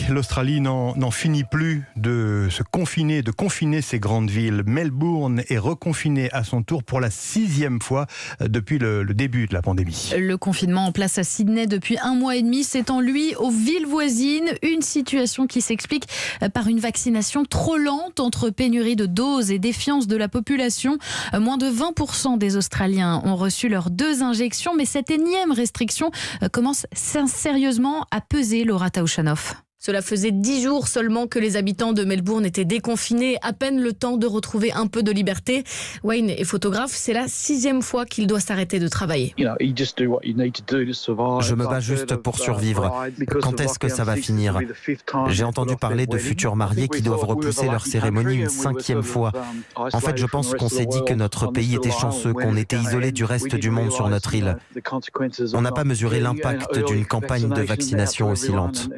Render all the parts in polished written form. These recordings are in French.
L'Australie n'en finit plus de se confiner, de confiner ses grandes villes. Melbourne est reconfinée à son tour pour la 6e fois depuis le début de la pandémie. Le confinement en place à Sydney depuis 1 mois et demi s'étend lui aux villes voisines. Une situation qui s'explique par une vaccination trop lente entre pénurie de doses et défiance de la population. Moins de 20% des Australiens ont reçu leurs 2 injections, mais cette énième restriction commence sérieusement à peser, Laura Taouchanoff. Cela faisait 10 jours seulement que les habitants de Melbourne étaient déconfinés, à peine le temps de retrouver un peu de liberté. Wayne est photographe, c'est la 6e fois qu'il doit s'arrêter de travailler. Je me bats juste pour survivre. Quand est-ce que ça va finir ? J'ai entendu parler de futurs mariés qui doivent repousser leur cérémonie une 5e fois. En fait, je pense qu'on s'est dit que notre pays était chanceux, qu'on était isolé du reste du monde sur notre île. On n'a pas mesuré l'impact d'une campagne de vaccination aussi lente.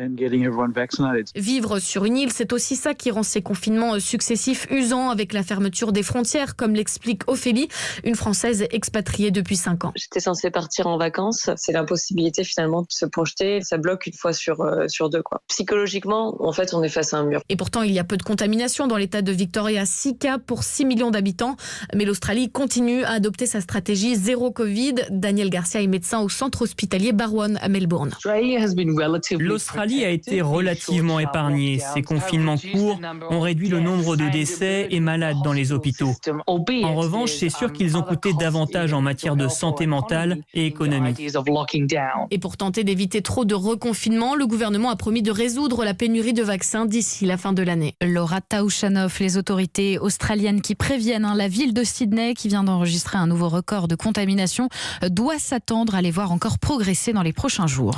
Vivre sur une île, c'est aussi ça qui rend ces confinements successifs usants avec la fermeture des frontières, comme l'explique Ophélie, une Française expatriée depuis 5 ans. J'étais censée partir en vacances, c'est l'impossibilité finalement de se projeter, ça bloque une fois sur 2. Psychologiquement, en fait, on est face à un mur. Et pourtant, il y a peu de contamination dans l'état de Victoria, 6 cas pour 6 millions d'habitants. Mais l'Australie continue à adopter sa stratégie zéro Covid. Daniel Garcia est médecin au centre hospitalier Barwon à Melbourne. L'Australie a été relativement épargnée. Ces confinements courts ont réduit le nombre de décès et malades dans les hôpitaux. En revanche, c'est sûr qu'ils ont coûté davantage en matière de santé mentale et économique. Et pour tenter d'éviter trop de reconfinement, le gouvernement a promis de résoudre la pénurie de vaccins d'ici la fin de l'année. Laura Taouchanoff, les autorités australiennes qui préviennent la ville de Sydney, qui vient d'enregistrer un nouveau record de contamination, doit s'attendre à les voir encore progresser dans les prochains jours.